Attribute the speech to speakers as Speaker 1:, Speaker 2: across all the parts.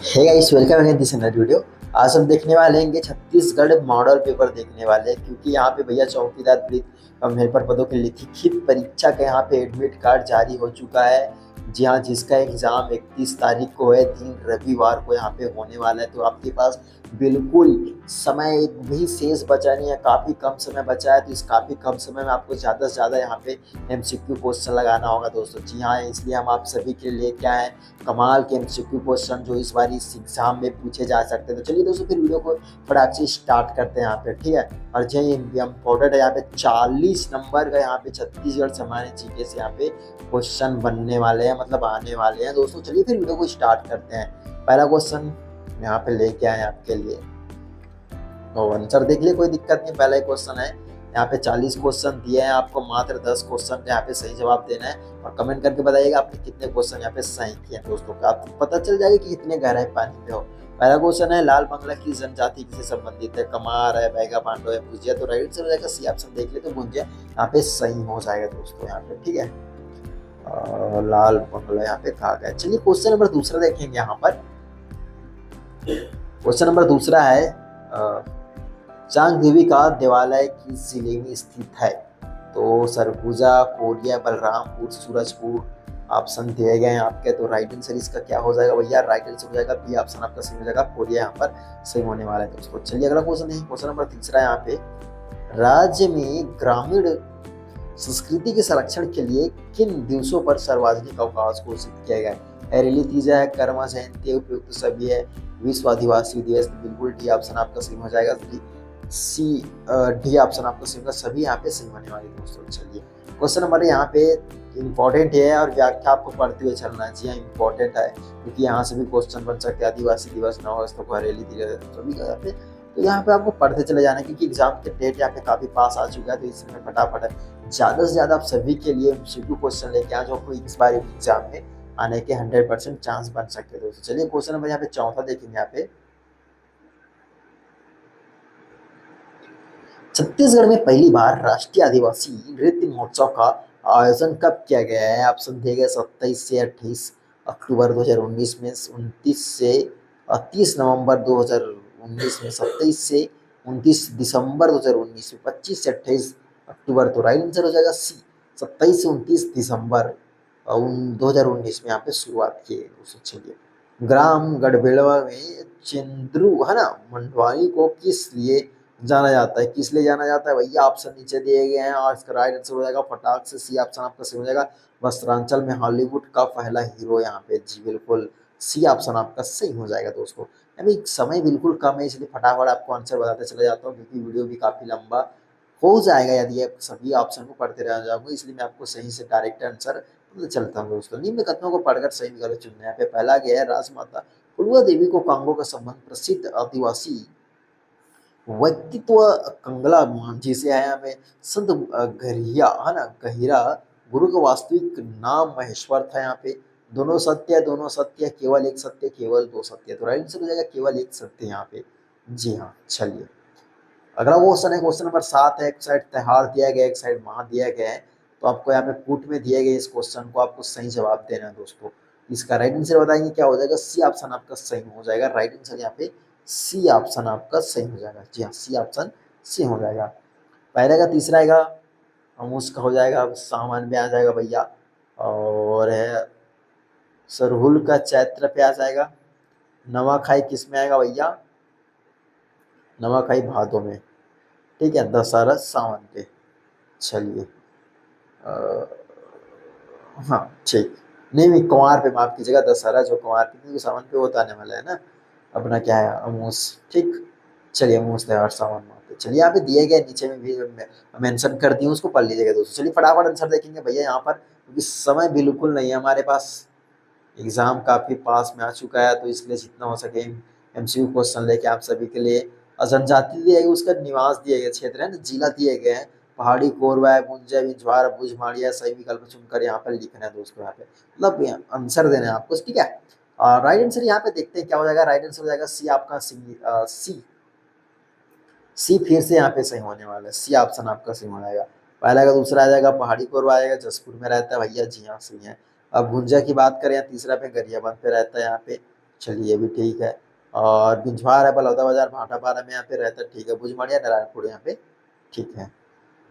Speaker 1: है guys, welcome again this another video. आज हम देखने वाले हैं छत्तीसगढ़ मॉडल पेपर देखने वाले हैं, क्योंकि यहाँ पे भैया चौकीदार पुलिस हेल्पर पदों की लिखित परीक्षा का यहाँ पे एडमिट कार्ड जारी हो चुका है। जी हाँ, जिसका एग्जाम 31 तारीख को है, दिन रविवार को यहाँ पे होने वाला है। तो आपके पास बिल्कुल समय भी शेष बचा नहीं है, काफ़ी कम समय बचा है। तो इस काफ़ी कम समय में आपको ज़्यादा से ज़्यादा यहाँ पे एमसीक्यू क्वेश्चन लगाना होगा दोस्तों। जी हाँ, इसलिए हम आप सभी के लिए क्या है, कमाल के एमसीक्यू क्वेश्चन जो इस बार इस एग्जाम में पूछे जा सकते हैं। तो चलिए दोस्तों, फिर वीडियो को फटाक से स्टार्ट करते हैं यहाँ पे, ठीक है। और जो इम्पोर्टेंट है, यहाँ पे 40 नंबर का यहाँ पे छत्तीसगढ़ सामान्य जीके से यहाँ पे क्वेश्चन बनने वाले हैं, मतलब आने वाले हैं दोस्तों। चलिए फिर वीडियो को स्टार्ट करते हैं। पहला क्वेश्चन यहाँ पे लेके आए आपके लिए, तो आंसर देख लिए, कोई दिक्कत नहीं। पहला क्वेश्चन है, यहाँ पे 40 क्वेश्चन दिए हैं आपको, मात्र 10 क्वेश्चन का यहाँ पे सही जवाब देना है। और कमेंट करके बताइएगा आपने कितने क्वेश्चन यहाँ पे सही किए हैं दोस्तों। का आपको पता चल जाएगा कि कितने गहराई पानी पे हो। पहला क्वेश्चन है, लाल बंगला की जनजाति किससे संबंधित है? कमार है, बैगा पांडव है, भुजिया? तो राइट से हो जाएगा सी ऑप्शन। देख ले तो भुजिया यहाँ पे सही हो जाएगा दोस्तों यहाँ पे, ठीक है। लाल बंगला यहाँ पे कहा गया। चलिए क्वेश्चन नंबर दूसरा देखेंगे यहाँ पर। क्वेश्चन नंबर दूसरा है, चांग देवी का देवालय किस जिले में स्थित है? तो सरगुजा, कोरिया, बलरामपुर, सूरजपुर ऑप्शन दिए गए हैं आपके। तो राइट आंसर इसका क्या हो जाएगा भैया? राइट आंसर हो जाएगा बी ऑप्शन आपका सही हो जाएगा, कोरिया यहाँ पर सही होने वाला है दोस्तों। चलिए अगला क्वेश्चन है, क्वेश्चन नंबर तीसरा यहाँ पे, राज्य में ग्रामीण संस्कृति के संरक्षण के लिए किन दिवसों पर सार्वजनिक अवकाश घोषित किया गया है? रेली तीजा है, कर्म जयंती, उपयुक्त सभी है, विश्व आदिवासी दिवस? बिल्कुल डी ऑप्शन आपका सही हो जाएगा। सी डी ऑप्शन आपको सही होगा, सभी यहाँ पे सही होने वाले दोस्तों। चलिए क्वेश्चन नंबर यहाँ पे इंपॉर्टेंट है और व्याख्या आपको पढ़ते हुए चलना है। जी हाँ, इंपॉर्टेंट है, क्योंकि यहाँ से भी क्वेश्चन बन सकते हैं। आदिवासी दिवस, 9 अगस्त को हरेली दिवस, सभी का यहाँ पे। तो यहाँ पे आपको पढ़ते चले जाना है, क्योंकि एग्जाम के डेट यहाँ पे काफी पास आ चुका है। तो इसमें फटाफट ज्यादा से ज्यादा आप सभी के लिए एमसीक्यू क्वेश्चन लेके आ, जो कोई इस बार एग्जाम में आने के 100% चांस बन सकते हैं दोस्तों। चलिए क्वेश्चन नंबर यहाँ पे चौथा देखेंगे। यहाँ पे छत्तीसगढ़ में पहली बार राष्ट्रीय आदिवासी नृत्य महोत्सव का आयोजन कब किया गया है? ऑप्शन दिए गए 27 से 28 अक्टूबर 2019 में, 29 से 30 नवंबर 2019 में, 27 से 29 दिसंबर 2019 में, 25 से 28 अक्टूबर। तो राइट आंसर हो जाएगा सी, 27 से 29 दिसंबर 2019 में यहाँ पे शुरुआत की है दोस्तों। चलिए, ग्राम गढ़बेड़वा में चंद्रू है ना मंडवानी को किस लिए जाना जाता है? किस लिए जाना जाता है भैया? ऑप्शन नीचे दिए गए हैं और इसका राइट आंसर हो जाएगा फटाक से सी ऑप्शन आपका सही हो जाएगा, वस्त्रांचल में हॉलीवुड का पहला हीरो यहाँ पे। जी बिल्कुल, सी ऑप्शन आपका सही हो जाएगा दोस्तों। अभी समय बिल्कुल कम है, इसलिए फटाफट आपको आंसर बताते चले जाता हूँ, क्योंकि वीडियो भी काफी लंबा हो जाएगा यदि आप सभी ऑप्शन को पढ़ते रह जाओगे। इसलिए मैं आपको सही से डायरेक्ट आंसर चलता हूँ दोस्तों। निम्न कथनों को पढ़कर सही विकल्प चुनना है। यहाँ पे पहला गया है, राजमाता फुलवा देवी को कांगो का संबंध प्रसिद्ध आदिवासी व्यक्तित्व कंगला मांझी से है। हमें संत गहिरा है ना, गहिरा गुरु का वास्तविक नाम महेश्वर था यहाँ पे। दोनों सत्य है, दोनों सत्य, केवल एक सत्य, केवल दो सत्य। तो राइट आंसर हो जाएगा केवल एक सत्य यहाँ पे। जी हाँ, चलिए अगला क्वेश्चन है, क्वेश्चन नंबर 7 है। एक साइड त्योहार दिया गया है, एक साइड माह दिया गया है। तो आपको यहाँ पे पुट में दिए गए इस क्वेश्चन को आपको सही जवाब देना है दोस्तों। इसका राइट आंसर बताएंगे क्या हो जाएगा? सी ऑप्शन आपका सही हो जाएगा। राइट आंसर यहाँ पे सी ऑप्शन आपका सही हो जाएगा। जी हाँ, सी ऑप्शन सी हो जाएगा। पहले का तीसरा आएगा, हम उसका हो जाएगा सामान में आ जाएगा भैया। और है सरहुल का चैत्र पे आ जाएगा। नवाखाई किस में आएगा भैया? नवाखाई भादों में, ठीक है। दशहरा सावन पे। चलिए हाँ ठीक, नहीं नहीं कुंवार पे, माफ कीजिएगा, दशहरा जो कुंवार पे, क्योंकि सावन पे होता आने वाला है ना अपना, क्या है, अमूस, ठीक। चलिए अमूस त्योहार सावन माह पे। चलिए यहाँ पे दिए गए नीचे में भी मेंशन कर दिए, उसको पढ़ लीजिएगा दोस्तों। चलिए फटाफट आंसर देखेंगे भैया यहाँ पर, क्योंकि समय बिल्कुल नहीं है हमारे पास, एग्जाम काफी पास में आ चुका है। तो इसलिए जितना हो सके एमसीक्यू क्वेश्चन लेके आप सभी के लिए। जनजाति दिया गया, उसका निवास दिया गया, क्षेत्र है ना, जिला दिए गए हैं, पहाड़ी, कोरवा, गुंजा, बिंजवार, भुजमाड़िया। सही विकल्प चुनकर यहाँ पर लिखना है दोस्तों। यहाँ पे मतलब आंसर देना है आपको, ठीक है। राइट आंसर यहाँ पे देखते हैं क्या हो जाएगा। राइट आंसर हो जाएगा सी आपका, सी सी फिर से यहाँ पे सही होने वाला है। सी ऑप्शन आपका सही हो जाएगा। पहला का दूसरा आ जाएगा, पहाड़ी कोरवा आएगा, जसपुर में रहता है भैया। जी हाँ सही है। अब भुंजा की बात करें, तीसरा पे गरियाबंद पे रहता है यहाँ पे। चलिए ये भी ठीक है। और बिंझवार है बलौदा बाजार भाटापारा में यहाँ पे रहता है, ठीक है। भुजमड़िया नारायणपुर यहाँ पे, ठीक है।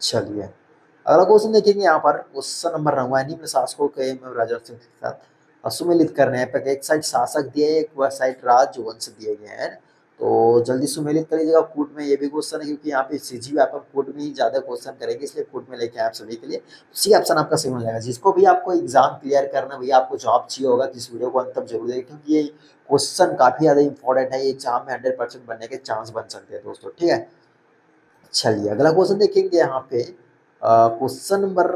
Speaker 1: चलिए अगला क्वेश्चन देखेंगे यहाँ पर। क्वेश्चन नंबर रंगवा निम्न शासकों के राजा सिंह के साथ सुमेलित करने हैं। एक साइड शासक दिए, एक वह साइड राजवंश दिए गए हैं। तो जल्दी सुमेलित कर लीजिएगा कूट में। ये भी क्वेश्चन है क्योंकि यहाँ पे सीजी आप कूट में ही ज्यादा क्वेश्चन करेंगे, इसलिए कूट में लेके आए आप सभी के लिए। सी ऑप्शन आपका सही हो जाएगा। जिसको भी आपको एग्जाम क्लियर करना भैया, आपको जॉब चाहिए होगा, तो इस वीडियो को अंत तक जरूर देखें क्योंकि ये क्वेश्चन काफी ज्यादा इंपॉर्टेंट है। ये एग्जाम में 100% बनने के चांस बन सकते हैं दोस्तों, ठीक है। चलिए अगला क्वेश्चन देखेंगे यहाँ पे। क्वेश्चन नंबर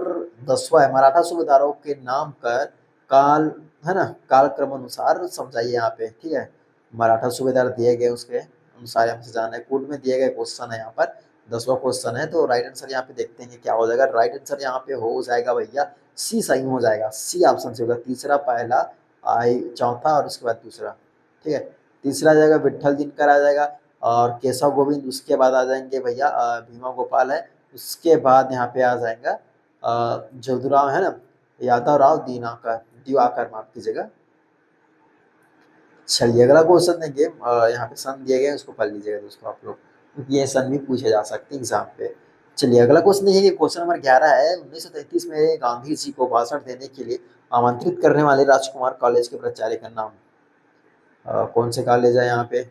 Speaker 1: 10वां है। मराठा सूबेदारों के नाम कर काल, है ना, कालक्रम अनुसार समझाइए यहाँ पे, ठीक है। मराठा सूबेदार दिए गए, उसके अनुसार हमसे जाना है। कोड में दिए गए क्वेश्चन है यहाँ पर। 10वां क्वेश्चन है, तो राइट आंसर यहाँ पे देखते हैं क्या हो जाएगा। राइट आंसर यहाँ पे हो जाएगा भैया सी, सही हो जाएगा। सी ऑप्शन से होगा। तीसरा पहला, आई चौथा और उसके बाद दूसरा, ठीक है। तीसरा जाएगा विट्ठल दिनकर आ जाएगा, और केशव गोविंद उसके बाद आ जाएंगे भैया भीमा गोपाल है। उसके बाद यहाँ पे आ जाएगा जोधुराव, है ना, यादव राव दिनाकर, दिवाकर माफ कीजिएगा। चलिए अगला क्वेश्चन देंगे। यहाँ पे सन दिए गए, उसको पढ़ लीजिएगा दोस्तों आप लोग, क्योंकि ये सन भी पूछे जा सकते हैं एग्जाम पे। चलिए अगला क्वेश्चन देखिए। क्वेश्चन नंबर 11 है। 1933 में गांधी जी को भाषण देने के लिए आमंत्रित करने वाले राजकुमार कॉलेज के प्राचार्य का नाम कौन से कॉलेज है यहाँ पे?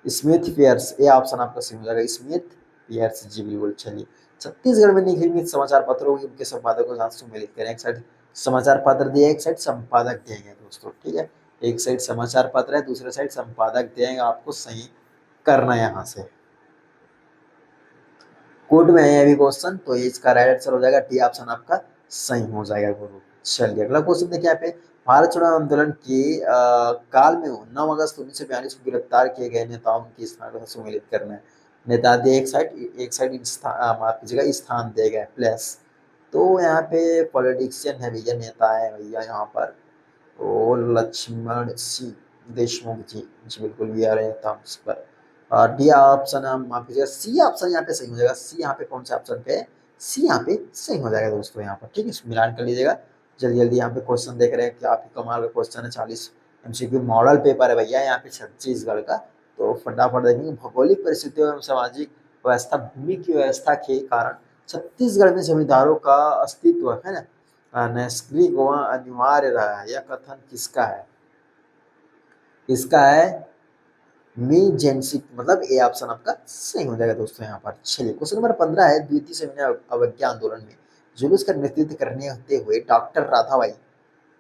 Speaker 1: स्मिथ पियर्स, ये ऑप्शन आपका सही हो जाएगा। स्मिथ पियर्स, जी बिल्कुल। चलिए छत्तीसगढ़ में नियमित समाचार पत्रों की उनके संपादकों के साथ सुमेलित करें। एक साइड समाचार पत्र दिए, एक साइड संपादक दिए दोस्तों, ठीक है। एक साइड समाचार पत्र है, दूसरे साइड संपादक दिए, आपको सही करना है यहाँ से। कोड में है अभी क्वेश्चन, तो इसका राइट आंसर हो जाएगा डी ऑप्शन आपका सही हो जाएगा गुरु। चलिए अगला क्वेश्चन देखिए यहाँ पे। भारत छोड़ो आंदोलन के काल में 9 अगस्त 1942 को गिरफ्तार किए गए नेताओं की स्थान को सम्मिलित करना है। नेता दिए एक साइड माफ कीजिएगा स्थान दिए गए प्लेस। तो यहाँ पे पॉलिटिशियन है भैया, नेता है भैया यहाँ पर। तो लक्ष्मण सिंह देशमुख जी, जी बिल्कुल भी आ रहे हैं उस पर। डी ऑप्शन हम माफ कीजिएगा, सी ऑप्शन यहाँ पे सही हो जाएगा। सी यहाँ पे कौन से ऑप्शन पे है? सी यहाँ पे सही हो जाएगा दोस्तों यहाँ पर, ठीक है। मिलान कर लीजिएगा। जल्दी जल्दी यहाँ पे क्वेश्चन देख रहे हैं कि काफी कमाल का क्वेश्चन है। 40 एमसीक्यू मॉडल पेपर है भैया यहाँ पे छत्तीसगढ़ का। तो फटाफट देखेंगे। भौगोलिक परिस्थितियों एवं सामाजिक व्यवस्था, भूमि की व्यवस्था के कारण छत्तीसगढ़ में जमींदारों का अस्तित्व, है ना, नैसर्गिक व अनिवार्य रहा है। यह कथन किसका है? इसका है मीजेंसिक, मतलब ए ऑप्शन आपका सही हो जाएगा दोस्तों यहाँ पर। चलिए क्वेश्चन नंबर 15 है। द्वितीय सविनय अवज्ञा आंदोलन में जुलूस का नेतृत्व करने होते हुए डॉक्टर राधाबाई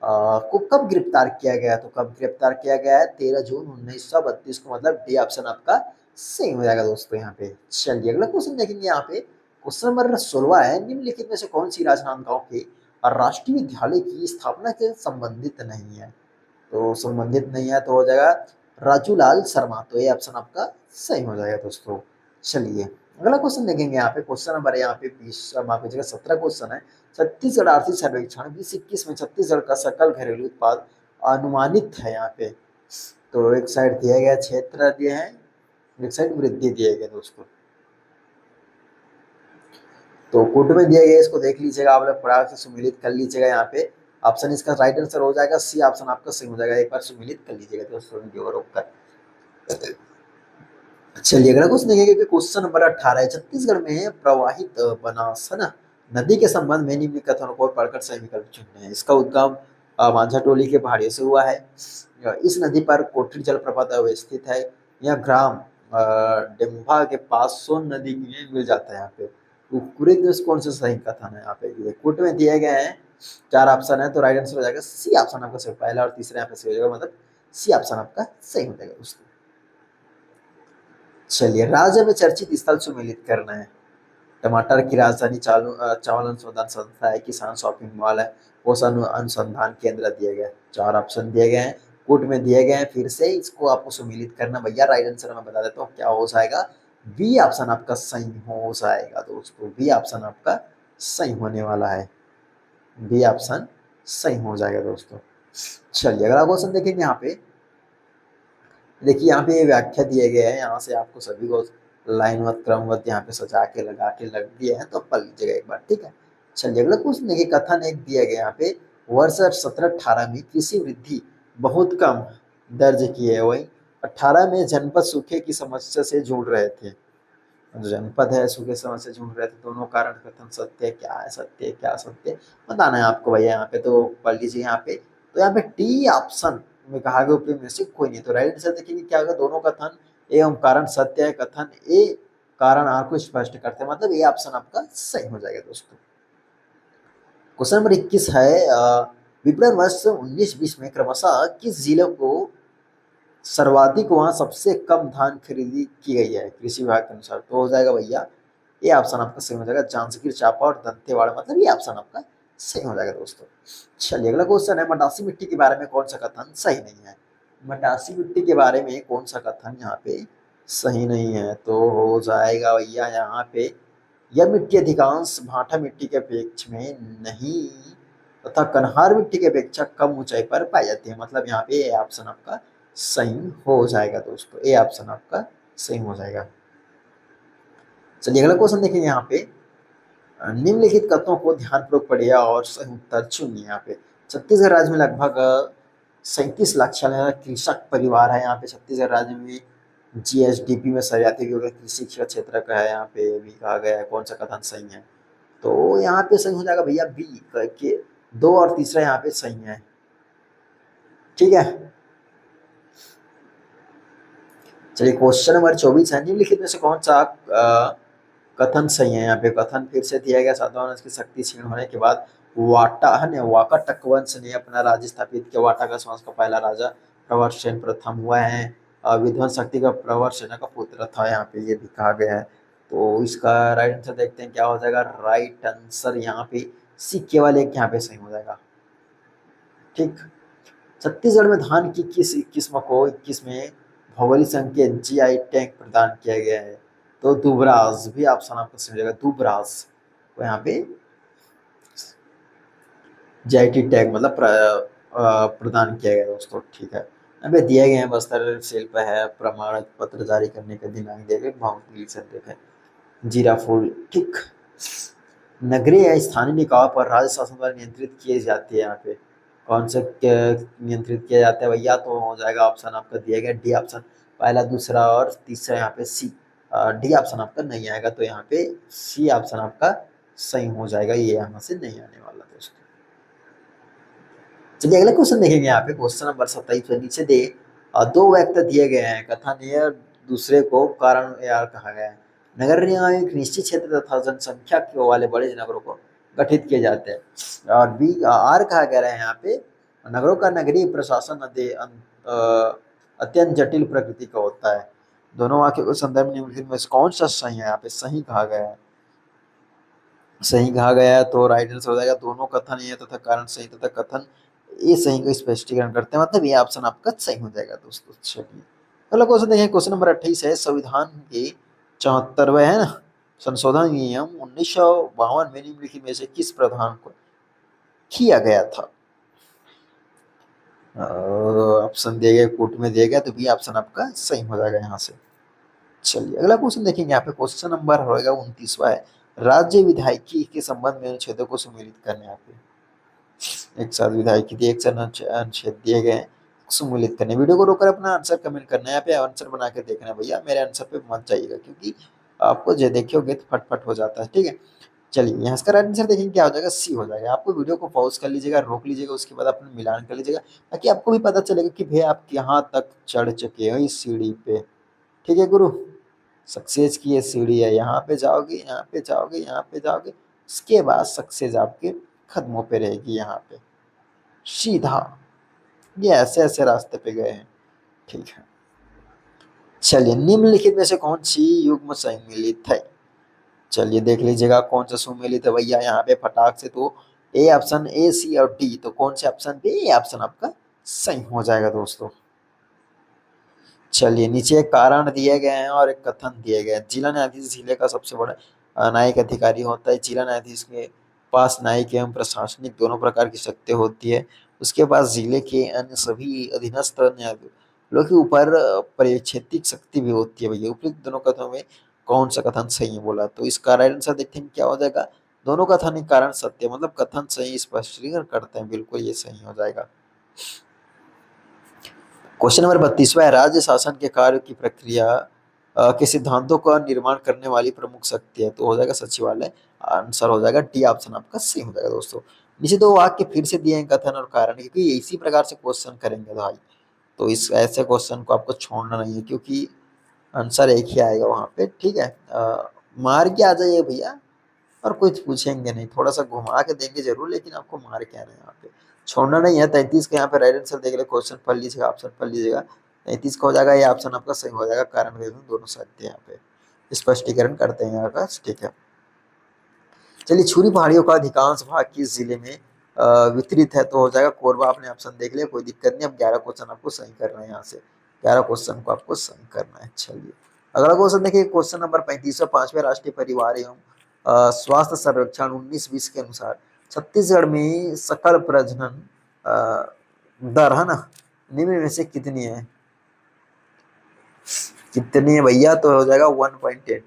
Speaker 1: को कब गिरफ्तार किया गया? तो कब गिरफ्तार किया गया है? 13 जून 1932 को, मतलब डी ऑप्शन आपका सही हो जाएगा दोस्तों यहाँ पे। चलिए अगला क्वेश्चन देखेंगे यहाँ पे। क्वेश्चन नंबर 16 है। निम्नलिखित में से कौन सी राजनांदगांव के राष्ट्रीय विद्यालय की स्थापना से संबंधित नहीं है? तो संबंधित नहीं है तो हो जाएगा राजूलाल शर्मा। तो ये ऑप्शन आपका सही हो जाएगा दोस्तों। चलिए अगला क्वेश्चन देखेंगे यहाँ पे। क्वेश्चन नंबर यहाँ पे 17 क्वेश्चन है। छत्तीसगढ़ आर्थिक सर्वेक्षण 2021 में छत्तीसगढ़ का सकल घरेलू उत्पाद अनुमानित है यहाँ पे। तो एक साइड दिए गए क्षेत्र दिए हैं, एक साइड वृद्धि दिए गए दोस्तों। तो कोड में दिए गए, इसको देख लीजिएगा आप लोग, फटाफट से सम्मिलित कर लीजिएगा यहाँ पे। ऑप्शन इसका राइट आंसर हो जाएगा सी ऑप्शन आपका सही हो जाएगा। एक बार सम्मिलित कर लीजिएगा दोस्तों वीडियो को रोककर। चलिए अगला क्वेश्चन देखेंगे कि क्वेश्चन नंबर 18 है। छत्तीसगढ़ में प्रवाहित बनास, है ना, नदी के संबंध में निम्न कथनों को पढ़कर सही विकल्प चुनना है। इसका उद्गम मांझाटोली के पहाड़ियों से हुआ है। इस नदी पर कोठरी जलप्रपात अवस्थित है। यह ग्राम डिम्भा के पास सोन नदी में मिल जाता है यहाँ पे। पूरे देश कौन सा सही कथन है यहाँ पे? कोट में दिए गए हैं 4 ऑप्शन है, तो राइट आंसर हो जाएगा सी ऑप्शन आपका सही। पहला और तीसरा यहाँ पे सही हो जाएगा, मतलब सी ऑप्शन आपका सही हो जाएगा दोस्तों। चलिए राज्य में चर्चित स्थल सुमेलित करना है। टमाटर की राजधानी चावल अनुसंधान संस्था है, किसान शॉपिंग मॉल है, पोषण अनुसंधान केंद्र दिए गए। 4 ऑप्शन दिए गए हैं, कोट में दिए गए हैं। फिर से इसको आपको सुमेलित करना भैया। राइट आंसर मैं बता देता हूँ क्या हो जाएगा। बी ऑप्शन आपका सही हो जाएगा दोस्तों। बी ऑप्शन आपका सही होने वाला है। बी ऑप्शन सही हो जाएगा दोस्तों। चलिए अगला क्वेश्चन देखेंगे यहाँ पे। देखिए यहाँ पे व्याख्या दिए गए हैं, यहाँ से आपको सभी को लाइनवत क्रमवत यहाँ पे सजा के लगा के लग दिए हैं, तो पढ़ लीजिएगा एक बार, ठीक है। चलिए अगला क्वेश्चन देखिए। कथन एक दिया गया यहाँ पे। वर्ष 17-18 में कृषि वृद्धि बहुत कम दर्ज किए। वहीं 18 में जनपद सूखे की समस्या से जूझ रहे थे। जो जनपद है सूखे समस्या से जूझ रहे थे। दोनों कारण कथन सत्य है, क्या है सत्य है, क्या असत्य है, बताना है आपको भैया। यहाँ पे तो पढ़ लीजिए यहाँ पे। तो यहाँ पे डी ऑप्शन में कहा गया उपयोग में से कोई नहीं। तो राइट आंसर देखिए क्या होगा, दोनों कथन एवं कारण सत्य है। कथन ए कारण आर को स्पष्ट करते हैं, मतलब ये ऑप्शन आपका सही हो जाएगा दोस्तों। क्वेश्चन नंबर 21 है विपणन वर्ष 19-20 में क्रमशः किस जिले को सर्वाधिक वहां सबसे कम धान खरीदी की गई है कृषि विभाग के अनुसार? तो हो जाएगा भैया ये ऑप्शन आपका सही हो जाएगा, जांजगीर चांपा और दंतेवाड़ा, मतलब ये ऑप्शन आपका सही हो जाएगा दोस्तों। चलिए अगला क्वेश्चन है मटासी मिट्टी के बारे में कौन सा कथन सही नहीं है? मटासी मिट्टी के बारे में कौन सा कथन यहाँ पे सही नहीं है? तो हो जाएगा भैया यहाँ पे यह मिट्टी अधिकांश भाटा मिट्टी के अपेक्षा में नहीं तथा कन्हार मिट्टी की अपेक्षा कम ऊंचाई पर पाई जाती है, मतलब यहाँ पे ए ऑप्शन आपका सही हो जाएगा दोस्तों। ए ऑप्शन आपका सही हो जाएगा। चलिए अगला क्वेश्चन देखिए यहाँ पे निम्नलिखित कथनों को ध्यानपूर्वक पढ़िए और सही उत्तर चुनिए। यहाँ पे छत्तीसगढ़ राज्य में लगभग 37 लाख कृषक परिवार है। यहाँ पे छत्तीसगढ़ राज्य में जीएसडीपी में सरियाती कृषि क्षेत्र का है। यहाँ पे भी कहा गया है, कौन सा कथन सही है? तो यहाँ पे सही हो जाएगा भैया बी के 2 और तीसरा यहाँ पे सही है। ठीक है, चलिए क्वेश्चन नंबर 24 है निम्नलिखित में से कौन सा कथन सही है? यहाँ पे कथन फिर से दिया गया सातवाहन की शक्ति क्षीण होने के बाद वाकाटक वंश ने अपना राज्य स्थापित किया। वाटाका वंश का पहला राजा प्रवर सेन प्रथम हुआ है। विध्वंस शक्ति का प्रवर सेना का पुत्र था, यहाँ पे ये भी कहा गया है। तो इसका राइट आंसर देखते हैं क्या हो जाएगा। राइट आंसर यहाँ पे सी केवल एक यहाँ पे सही हो जाएगा। ठीक, छत्तीसगढ़ में धान की किस किस्म को 21 में भौगोलिक संकेत जीआई टैग प्रदान किया गया है? तो दुबराज भी ऑप्शन आपका सही हो जाएगा, दुबराज को यहाँ पे जीआईटी टैग मतलब प्रदान किया गया दोस्तों। ठीक है, यहाँ पे दिए गए हैं बस्तर शिल्प है, प्रमाण पत्र जारी करने के दिनांक दिए गए, भौगोलिक संकेत है जीरा फूल। ठीक, नगरीय या स्थानीय निकायों पर राज्य शासन द्वारा नियंत्रित किए जाते हैं। यहाँ पे कौन से नियंत्रित किया जाता है भैया? तो हो जाएगा ऑप्शन आपका दिया गया डी ऑप्शन, पहला दूसरा और तीसरा यहाँ पे सी। डी ऑप्शन आपका नहीं आएगा, तो यहाँ पे सी ऑप्शन आपका सही हो जाएगा, ये यहाँ से नहीं आने वाला दोस्तों। चलिए अगला क्वेश्चन देखेंगे। यहाँ पे क्वेश्चन नंबर 27 में नीचे दे 2 वैक्टर दिए गए हैं, कथन ये दूसरे को कारण यार कहा गया है। नगर निगम एक निश्चित क्षेत्र तथा जनसंख्या के वाले बड़े नगरों को गठित किए जाते हैं। और बी आर कहा गया है यहाँ पे नगरों का नगरीय प्रशासन अत्यंत जटिल प्रकृति का होता है। दोनों वाक्य को संदर्भ निम्नलिखित में से कौन सा सही है? यहाँ पे सही कहा गया है, सही कहा गया है। तो राइट आंसर हो जाएगा दोनों कथन ये तथा कारण सही तथा कथन ये सही को स्पष्टीकरण करते हैं, मतलब ये ऑप्शन आपका सही हो जाएगा दोस्तों। चलिए अगला क्वेश्चन देखें। क्वेश्चन नंबर 28 है संविधान के 74वें है ना संशोधन नियम 1952 में निम्नलिखित में से किस प्रावधान को किया गया था? ऑप्शन दिए गए कोर्ट में दिया गया, तो भी ऑप्शन आपका सही हो जाएगा यहाँ से। चलिए अगला क्वेश्चन देखेंगे। यहाँ पे क्वेश्चन नंबर होगा 29वां है राज्य विधायकी के संबंध में अनुच्छेदों को सम्मिलित करने। यहाँ पे एक साथ विधायकी दिए, एक साथ अनुच्छेद दिए गए, सम्मिलित करने। वीडियो को रोककर अपना आंसर कमेंट करना है, यहाँ पे आंसर बना के देखना है भैया, मेरे आंसर पे मत जाइएगा क्योंकि आपको जो देखोगे तो फटफट हो जाता है। ठीक है, चलिए यहाँ इसका राइट आंसर देखेंगे क्या हो जाएगा, सी हो जाएगा। आपको वीडियो को पॉज कर लीजिएगा, रोक लीजिएगा, उसके बाद अपना मिलान कर लीजिएगा ताकि आपको भी पता चलेगा कि भैया आप यहाँ तक चढ़ चुके हो इस सीढ़ी पे। ठीक है गुरु, सक्सेस की ये सीढ़ी है, यहाँ पे जाओगे, यहाँ पे जाओगे, यहाँ पे जाओगे, उसके बाद सक्सेस आपके कदमों पे रहेगी। यहाँ पे सीधा ये ऐसे ऐसे रास्ते पे गए हैं। ठीक है, चलिए निम्नलिखित में से कौन सी युग्म सम्मिलित है? चलिए देख लीजिएगा कौन सा सम्मिलित है भैया यहाँ पे फटाक से। तो ए ऑप्शन, ए सी और डी, तो कौन से ऑप्शन पे ए ऑप्शन आपका सही हो जाएगा दोस्तों। चलिए नीचे एक कारण दिए गए हैं और एक कथन दिए गए हैं। जिला न्यायाधीश जिले का सबसे बड़ा न्यायिक अधिकारी होता है। जिला न्यायाधीश के पास न्यायिक एवं प्रशासनिक दोनों प्रकार की शक्तियाँ होती है। उसके पास जिले के अन्य सभी अधीनस्थ न्यायालयों के ऊपर परिक्षेत्रिक शक्ति भी होती है भैया। उपयुक्त दोनों कथनों में कौन सा कथन सही है बोला? तो इसका राइट आंसर देखते हैं क्या हो जाएगा। दोनों कथन एक कारण सत्य, मतलब कथन सही स्पष्टीकरण करते हैं, बिल्कुल ये सही हो जाएगा। क्वेश्चन नंबर 32वां है, राज्य शासन के कार्य की प्रक्रिया के सिद्धांतों का निर्माण करने वाली प्रमुख शक्ति है, तो हो जाएगा सचिवालय। आंसर हो जाएगा डी ऑप्शन आपका सही हो जाएगा दोस्तों। नीचे दो वाक्य फिर से दिए हैं कथन और कारण, क्योंकि इसी प्रकार से क्वेश्चन करेंगे भाई, तो इस ऐसे क्वेश्चन को आपको छोड़ना नहीं है, क्योंकि आंसर एक ही आएगा वहां पे, ठीक है। मार के आ जाइए भैया, और कुछ पूछेंगे नहीं, थोड़ा सा घुमा के देंगे जरूर, लेकिन आपको मार के आना है यहाँ पे, छोड़ना नहीं है। 33 का यहाँ पे राइट आंसर देख ले, क्वेश्चन पढ़ लीजिएगा, ऑप्शन पढ़ लीजिएगा। 33 का हो जाएगा ये ऑप्शन आपका सही हो जाएगा, कारण रीजन दोनों सत्य है। यहाँ पे स्पष्टीकरण करते हैं यहाँ का, ठीक है। चलिए, छुरी पहाड़ियों का अधिकांश भाग किस जिले में वितरित है, तो हो जाएगा कोरबा। आपने ऑप्शन देख लिया, कोई दिक्कत नहीं। अब 11 क्वेश्चन आपको सही करना है, यहाँ से 11 क्वेश्चन को आपको सही करना है। चलिए, अगला क्वेश्चन देखिए, क्वेश्चन नंबर 35, पांचवें राष्ट्रीय परिवार एवं स्वास्थ्य सर्वेक्षण 19-20 के अनुसार छत्तीसगढ़ में सकल प्रजनन दर है ना, निम्न में से कितनी है? कितनी है भैया? तो हो जाएगा 1.8।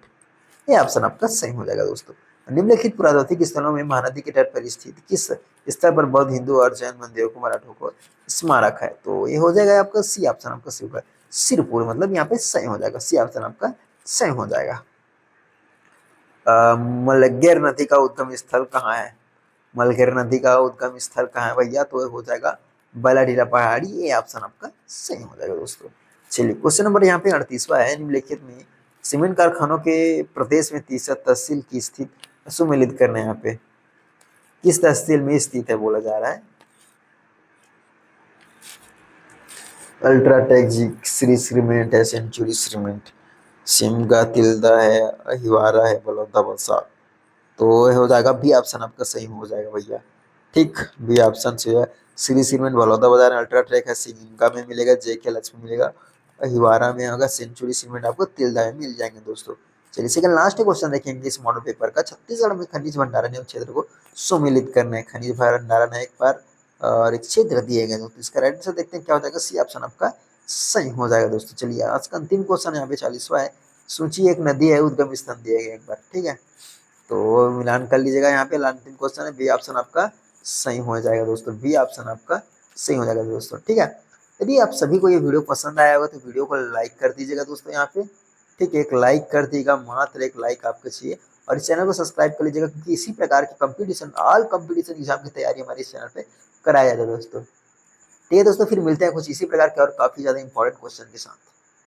Speaker 1: ये ऑप्शन आपका सही हो जाएगा दोस्तों। निम्नलिखित पुरातात्विक स्थलों में महानदी के तट पर स्थित किस स्थल पर बौद्ध, हिंदू और जैन मंदिरों को, मराठों को स्मारक है? तो ये हो जाएगा आपका सी ऑप्शन आपका सही होगा, सिरपुर, मतलब यहाँ पे सही हो जाएगा, सी ऑप्शन आपका सही हो जाएगा। मलगेर नदी का उद्गम स्थल कहाँ है? मलगेर नदी का उद्गम स्थल कहाँ है भैया? तो ये हो जाएगा बलाडीला पहाड़ी, ये ऑप्शन आपका सही हो जाएगा दोस्तों। चलिए, क्वेश्चन नंबर यहाँ पे 38वां है, निम्नलिखित में सीमेंट कारखानों के प्रदेश में तीसरा तहसील की स्थित सुमेलित करना है, यहाँ पे किस तहसील में स्थित है बोला जा रहा है? अल्ट्राटेक जी, श्री सीमेंट है, सेंचुरी सीमेंट, सिमगा, तिल्दा है, अहिवारा है, बलौदा बसा, तो हो जाएगा बी ऑप्शन आपका सही हो जाएगा भैया, ठीक। बी ऑप्शन से श्री सीमेंट बलौदा बाजार, अल्ट्राटेक है सिमगा में मिलेगा, जेके लक्ष्मी मिलेगा, अहिवारा में होगा, सेंचुरी सीमेंट आपको तिल्दा में मिल जाएंगे दोस्तों। चलिए, सेकंड लास्ट क्वेश्चन देखेंगे इस मॉडल पेपर का, छत्तीसगढ़ में खनिज भंडारण एवं क्षेत्र को सुमिलित करना है। खनिज भंडारण है एक बार, और एक क्षेत्र दिए गए, तो इसका राइट आंसर देखते हैं क्या हो जाएगा, सी ऑप्शन आपका सही हो जाएगा दोस्तों। चलिए, आज का अंतिम क्वेश्चन यहाँ पे 40वां है, सूची एक नदी है, उद्गम स्थान दिया गया एक बार, ठीक है, तो मिलान कर लीजिएगा। यहाँ पे अंतिम क्वेश्चन है, बी ऑप्शन आपका सही हो जाएगा दोस्तों, बी ऑप्शन आपका सही हो जाएगा दोस्तों, ठीक है। यदि आप सभी को ये वीडियो पसंद आया होगा तो वीडियो को लाइक कर दीजिएगा दोस्तों, यहाँ पे, ठीक है, एक लाइक कर दीजिएगा, मात्र एक लाइक आपको चाहिए, और इस चैनल को सब्सक्राइब कर लीजिएगा, क्योंकि इसी प्रकार की कंपटीशन, ऑल कंपटीशन एग्जाम की तैयारी हमारे इस चैनल पे कराया जाता है दोस्तों। ठीक है दोस्तों, फिर मिलते हैं कुछ इसी प्रकार के और काफी ज्यादा इंपॉर्टेंट क्वेश्चन के साथ।